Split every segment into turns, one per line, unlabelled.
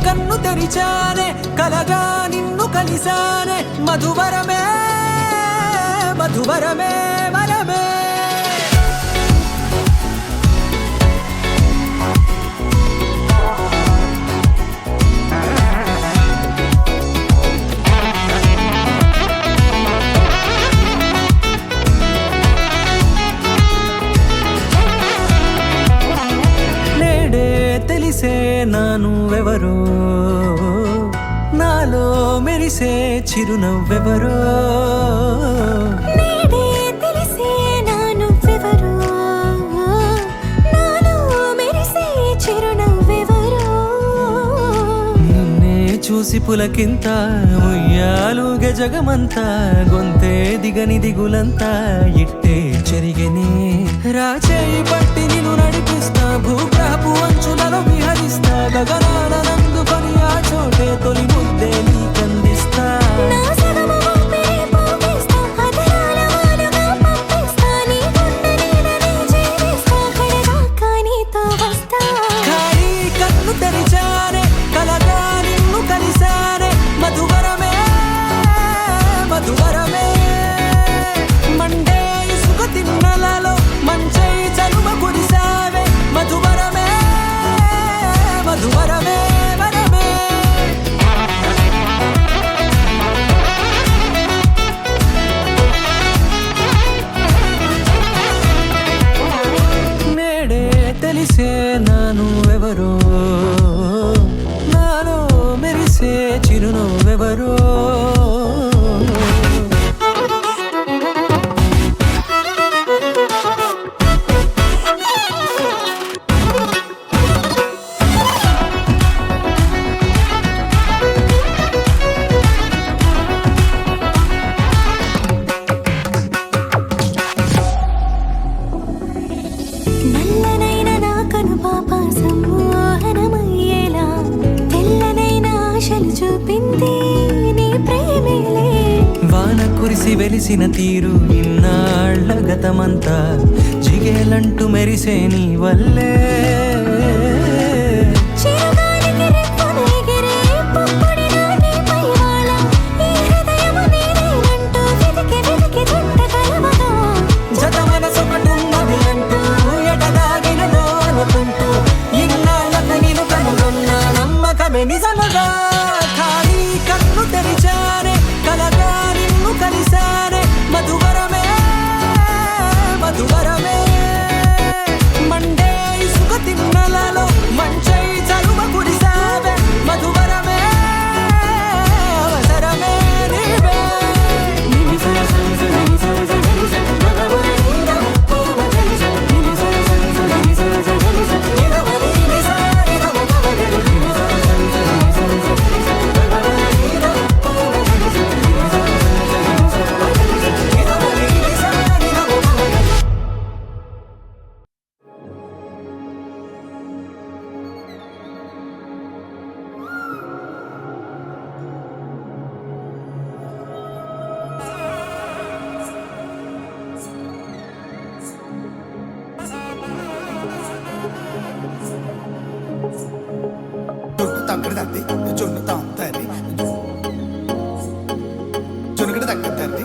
కన్ను తెరిచానే కలగా నిన్ను కలిసానే మధువరమే మధువరమే వరమే నేడే తెలిసే నానువెవరో నాలో మెరిసే చిరునవ్వెవరో
నేడే తెలిసే నానువెవరో నాలో మెరిసే చిరునవ్వెవరో
నిన్నే చూసి పులకింత ఉయ్యాలుగే జగమంతా గొంతే దిగని దిగులంతా ఇట్టే చెరిగెనే రాచేయి పట్టి నిన్ను నడిపిస్తా భూగ్రహపు అంచులలో విహరిస్తా గగనాన నందుకొని ఆ చోటే తొలి ముద్దే నీకందిస్తా
నా సగము ఊపిరి పోగిస్తా అధరాల వాలుగా పంపిస్తా నీ గుండె నీడనే చేరిస్తా కడదాకా నీతో వస్తా
ఖాళీ కన్ను తెరిచానే కలగా నిన్ను కలిసానే మధువరమే మధువరమే మండే ఇసుక తిన్నలలో మంచై చలువ కురిసావే మధువరమే మధువరమే వరమే నేడే తెలిసే నానువెవరో నాలో మెరిసే చిరునవ్వెవరో
నల్లనైన నా కనుపాప సమ్మోహనమయ్యేలా తెల్లనైన ఆశలు చూపింది నీ ప్రేమేలే
వాన కురిసి వెలిసిన తీరు ఇన్నాళ్ల గతమంతా జిగేలంటూ మెరిసే నీ వల్లే
చిరుగాలికి రెప్పన ఎగిరే పుప్పొడిన నీ పైవాళ ఈ హృదయము నీదేనంటూ వెతికి వెతికి జంట కలవగా
జత మనసొకటున్నది అంటూ ఎటదాగినదో అనుకుంటూ ఇన్నాళ్లకు నేను కనుగొన్న నమ్మకమే నిజముగా ఖాళీ కన్ను తెరిచానే కలగా నిన్ను కలిసానే మధువరమే మధువరమే మండే ఇసుక తిన్నలలో మంచై చలువ కురిసావే మధువరమే అవసరమే నీవే
జొన్నగడ్డ తగ్గదండి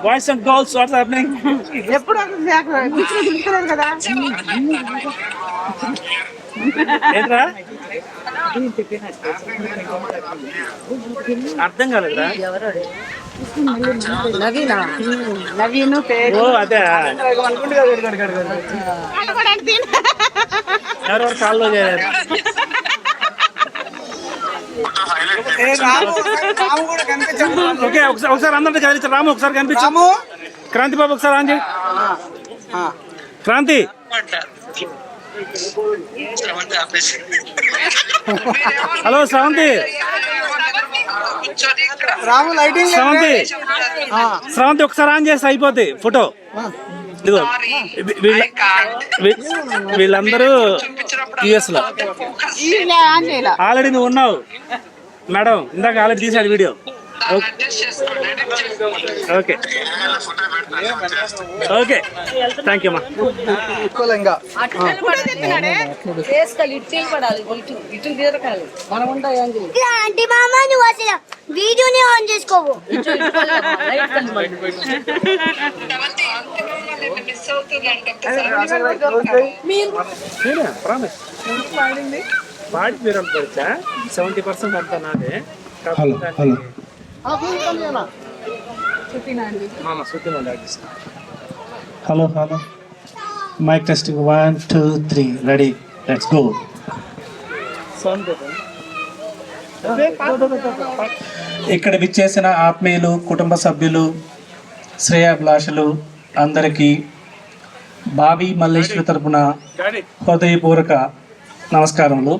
boys and girls what's happening?
ఎప్పుడు గుర్తులేదు కదా.
ఏంట్రా అర్థం కాలేదురా?
నవీన్ పేరు
ఓ అదే ఎవరెవరు కాల్లో చేరారు? ఓకే ఒకసారి అందరినీ కదిలించారు. రాము ఒకసారి కనిపించు. క్రాంతి బాబు ఒకసారి ఆన్ చేయి. క్రాంతి హలో శ్రవంతి. శ్రవంతి ఒకసారి ఆన్ చేస్తే అయిపోద్ది ఫోటో. ఇదిగో వీళ్ళందరూ యుఎస్ లో. ఆల్రెడీ నువ్వు ఉన్నావు మేడం, ఇందాక ఆల్రెడీ తీసాడు video. Okay okay thank you అమ్మా.
వీడియోని ఆన్ చేసుకోవు.
బాడీ మీరు అనుకోవచ్చా? 70% అంతా నాదే.
Hello hello mike testing 1 2 3 ready let's go. ఇక్కడ విచ్చేసిన ఆత్మీయులు, కుటుంబ సభ్యులు, శ్రేయాభిలాషులు అందరికీ బాబీ మల్లేశ్వరి తరపున హృదయపూర్వక నమస్కారములు.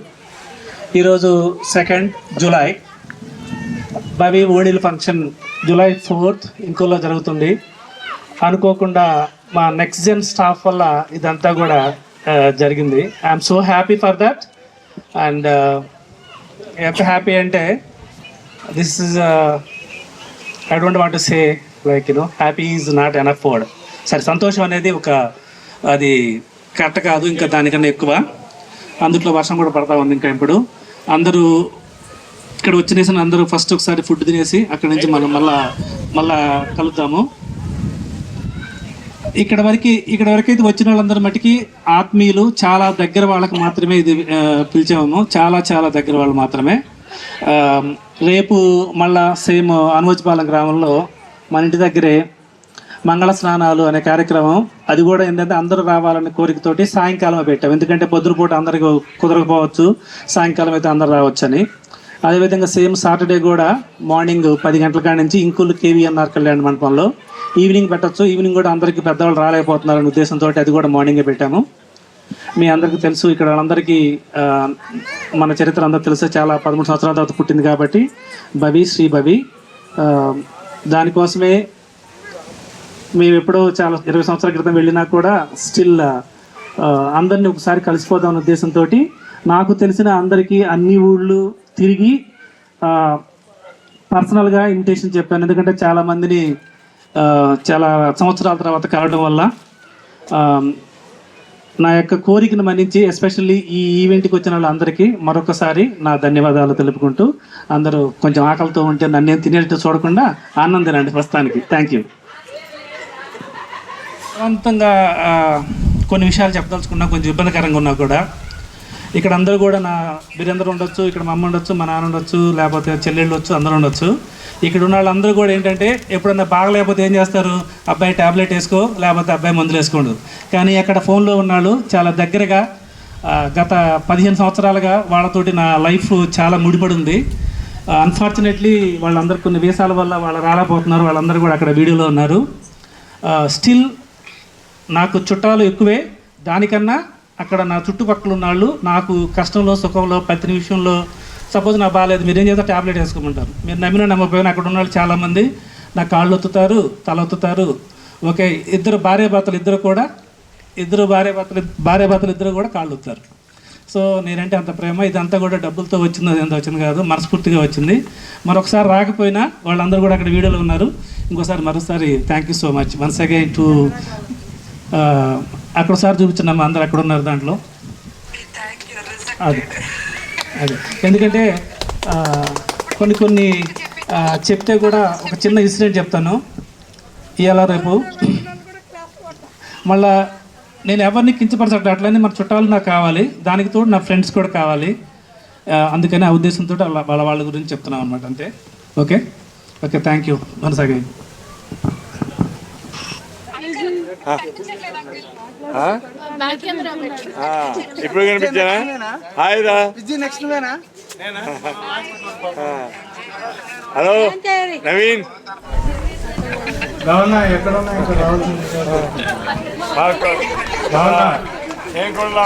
ఈరోజు 2 జూలై బాబీ ఓణీల ఫంక్షన్ జూలై 4th ఇంకోలో జరుగుతుంది. అనుకోకుండా మా నెక్స్ట్ జెన్ స్టాఫ్ వల్ల ఇదంతా కూడా జరిగింది. I'm so happy for that. And ఎంత హ్యాపీ అంటే this is I don't want to say like happy is not enough word. సరే, సంతోషం అనేది అది కరెక్ట్ కాదు, ఇంకా దానికన్నా ఎక్కువ. అందులో వర్షం కూడా పడతా ఉంది. ఇంకా ఇప్పుడు అందరూ ఇక్కడ వచ్చినేసి అందరూ ఫస్ట్ ఒకసారి ఫుడ్ తినేసి అక్కడి నుంచి మనం మళ్ళా కలుద్దాము. ఇక్కడ వరకు అయితే వచ్చిన వాళ్ళందరూ మట్టికి ఆత్మీయులు, చాలా దగ్గర వాళ్ళకి మాత్రమే ఇది పిలిచాము. చాలా చాలా దగ్గర వాళ్ళు మాత్రమే. రేపు మళ్ళా సేమ్ అనువజ్పాలెం గ్రామంలో మన ఇంటి దగ్గరే మంగళ స్నానాలు అనే కార్యక్రమం. అది కూడా ఏంటంటే అందరూ రావాలనే కోరికతోటి సాయంకాలం పెట్టాం. ఎందుకంటే పొద్దునపూట అందరికి కుదరకపోవచ్చు, సాయంకాలం అయితే అందరు రావచ్చని. అదేవిధంగా సేమ్ సాటర్డే కూడా మార్నింగ్ 10 గంటల కాడి నుంచి ఇంకులు కేవీఎన్ఆర్ కళ్యాణ మండపంలో ఈవినింగ్ పెట్టచ్చు. ఈవినింగ్ కూడా అందరికీ పెద్దవాళ్ళు రాలేకపోతున్నారనే ఉద్దేశంతో అది కూడా మార్నింగే పెట్టాము. మీ అందరికీ తెలుసు, ఇక్కడ వాళ్ళందరికీ మన చరిత్ర అందరూ తెలుసు. చాలా 13 సంవత్సరాల తర్వాత పుట్టింది కాబట్టి శ్రీ బవి. దానికోసమే మేము ఎప్పుడో చాలా 20 సంవత్సరాల క్రితం వెళ్ళినా కూడా స్టిల్ అందరినీ ఒకసారి కలిసిపోదాం అనే ఉద్దేశంతో నాకు తెలిసిన అందరికీ అన్ని ఊళ్ళు తిరిగి పర్సనల్గా ఇన్విటేషన్ చెప్పాను. ఎందుకంటే చాలామందిని చాలా సంవత్సరాల తర్వాత కలవడం వల్ల నా యొక్క కోరికను మన్నించి ఎస్పెషల్లీ ఈ ఈవెంట్కి వచ్చిన వాళ్ళందరికీ మరొకసారి నా ధన్యవాదాలు తెలుపుకుంటూ, అందరూ కొంచెం ఆకలితో ఉంటే నన్ను తినేట్టు చూడకుండా ఆనందనండి ప్రస్తుతానికి. Thank you. బలవంతంగా కొన్ని విషయాలు చెప్పదలుచుకున్నా, కొంచెం ఇబ్బందికరంగా ఉన్నా కూడా ఇక్కడ అందరూ కూడా నా వీరందరూ ఉండొచ్చు, ఇక్కడ మా అమ్మ ఉండొచ్చు, మా నాన్న ఉండొచ్చు, లేకపోతే చెల్లెళ్ళు వచ్చు, అందరూ ఉండొచ్చు. ఇక్కడ ఉన్న వాళ్ళందరూ కూడా ఏంటంటే ఎప్పుడన్నా బాగలేకపోతే ఏం చేస్తారు, అబ్బాయి ట్యాబ్లెట్ వేసుకో, లేకపోతే అబ్బాయి మందులు వేసుకోండు. కానీ అక్కడ ఫోన్లో ఉన్నాళ్ళు చాలా దగ్గరగా గత 15 సంవత్సరాలుగా వాళ్ళతోటి నా లైఫ్ చాలా ముడిపడి ఉంది. అన్ఫార్చునేట్లీ వాళ్ళందరూ కొన్ని వీసాల వల్ల వాళ్ళు రాలేకపోతున్నారు. వాళ్ళందరూ కూడా అక్కడ వీడియోలో ఉన్నారు. స్టిల్ నాకు చుట్టాలు ఎక్కువే. దానికన్నా అక్కడ నా చుట్టుపక్కల ఉన్నాళ్ళు నాకు కష్టంలో సుఖంలో ప్రతి నిమిషంలో సపోజ్ నా బాగాలేదు, మీరు ఏం చేస్తారు, ట్యాబ్లెట్ వేసుకోమంటారు. మీరు నమ్మినా నమ్మకపోయినా అక్కడ ఉన్న వాళ్ళు చాలామంది నా కాళ్ళు ఒత్తుతారు, తల ఒత్తుతారు. ఓకే, భార్యాభర్తలు ఇద్దరు కూడా కాళ్ళు ఒత్తారు. సో నేనంటే అంత ప్రేమ. ఇదంతా కూడా డబ్బులతో వచ్చింది, అదంతా వచ్చింది కాదు, మనస్ఫూర్తిగా వచ్చింది. మరొకసారి రాకపోయినా వాళ్ళందరూ కూడా అక్కడ వీడియోలో ఉన్నారు. మరోసారి thank you so much once again to అక్కడ ఒకసారి చూపించినాము, అందరు అక్కడ ఉన్నారు దాంట్లో. అది ఎందుకంటే కొన్ని చెప్తే కూడా ఒక చిన్న ఇన్సిడెంట్ చెప్తాను. ఇవాళ రేపు మళ్ళా నేను ఎవరిని కించపరచట్లేదు, అట్లనే మన చుట్టాలు నాకు కావాలి, దానికి తోడు నా ఫ్రెండ్స్ కూడా కావాలి. అందుకని ఆ ఉద్దేశంతో వాళ్ళ గురించి చెప్తున్నాం అనమాట, అంతే. Okay okay, thank you once again.
ఇప్పుడు కనిపించానా? హాయ్ రా. హలో నవీన్. ఏం కొడలా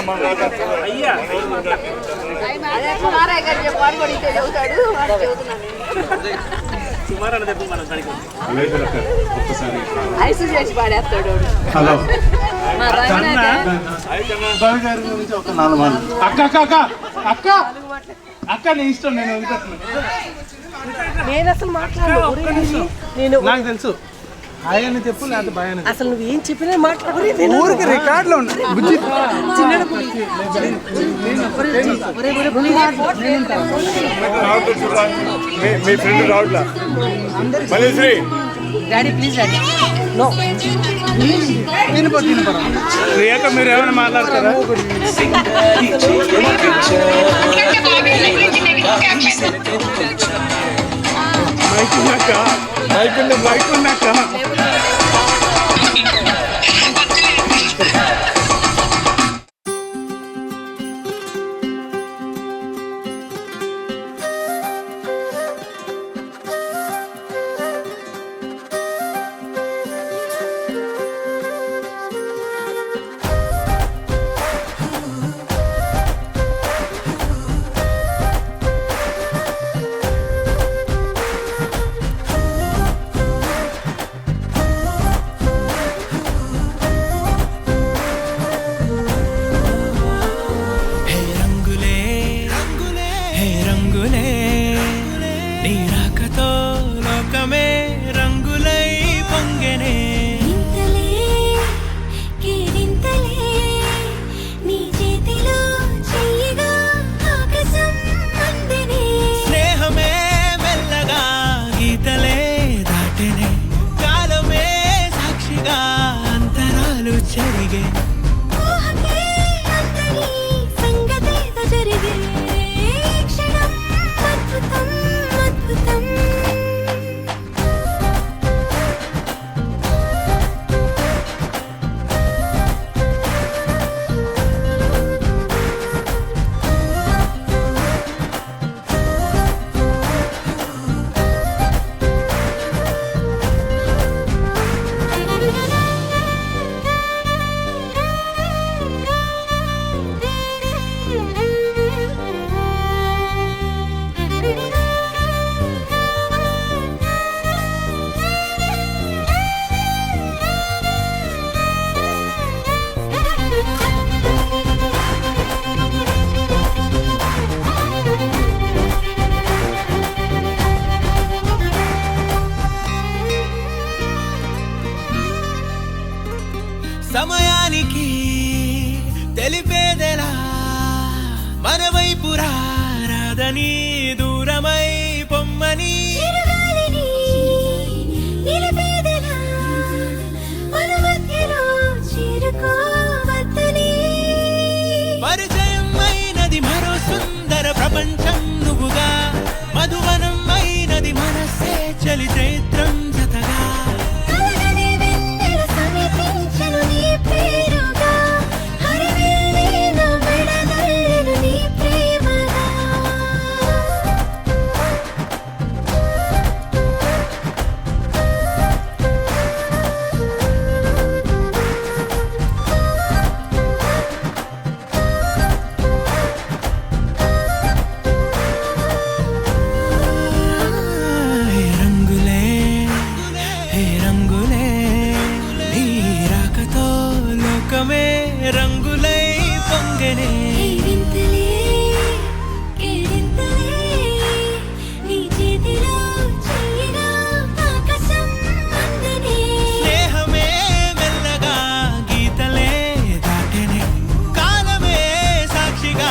హలో అక్క అక్క అక్క అక్క అక్క నీ ఇష్టం, నేను
నేను అసలు మాట్లాడను. నేను
నాకు తెలుసు, హాయ్ అని చెప్పు, లేకపోతే బాయ్ అని.
అసలు నువ్వు ఏం చెప్పినా మాట్లాడు.
ఊరికి రికార్డులో
మీ ఫ్రెండ్ రావట్లా Malleswari.
Daddy please daddy no.
శ్రీయాక మీరు ఏమైనా మాట్లాడతారా? మైక్ ఉన్నాక
సమయానికి తెలిపేదెలా మన వైపు రాదని దూరమై పొమ్మని పరిచయం అయినది మరో సుందర ప్రపంచం నువ్వుగా మధువనం అయినది మనసే చలి చైత్రం జతగా రంగులై పొంగనే స్నేహమే మెల్లగా గీతలే దాటనే కాలమే సాక్షిగా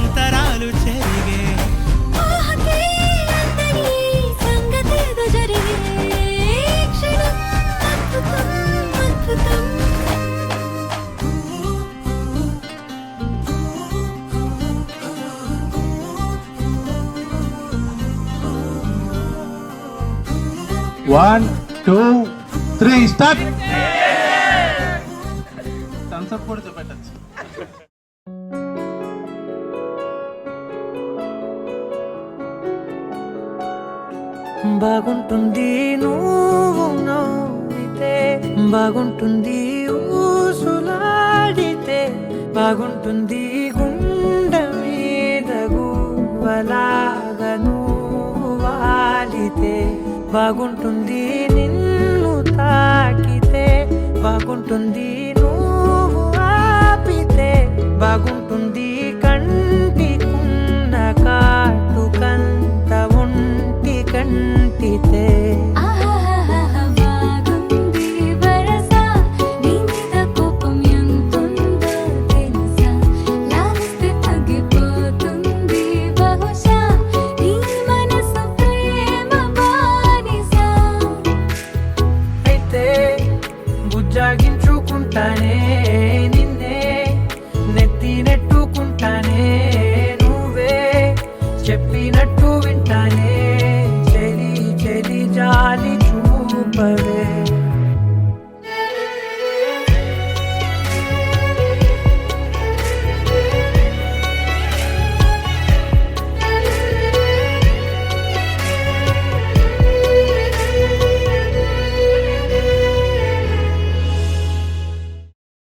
అంతరాలు చెరిగే
1 2 3 స్టార్ట్. థమ్స్అప్ కూడా చూపెట్టచ్చు.
బాగుంటుంది నువ్వు నవ్వితే, బాగుంటుంది ఊసులాడితే, బాగుంటుంది గుండె మీద గువ్వలాగా నువ్వు వాలితే, బాగుంటుంది నిన్ను తాకితే, బాగుంటుంది నువ్వు ఆపితే, బాగుంటుంది కంటికున్న కాటుకంత ఒంటి కంటితే.
బాగుంది వరస నీ మీద కోపం ఎంతుందో తెలుసా, లాలిస్తే తగ్గిపోతుంది బహుశా నీ మనసు ప్రేమ బానిస.
అయితే బుజ్జాగించుకుంటానే నిన్నే, నెత్తి నెట్టుకుంటానే నువ్వే చెప్పినట్టు వింటానే, చెలి చెలి జాలి చూపవే.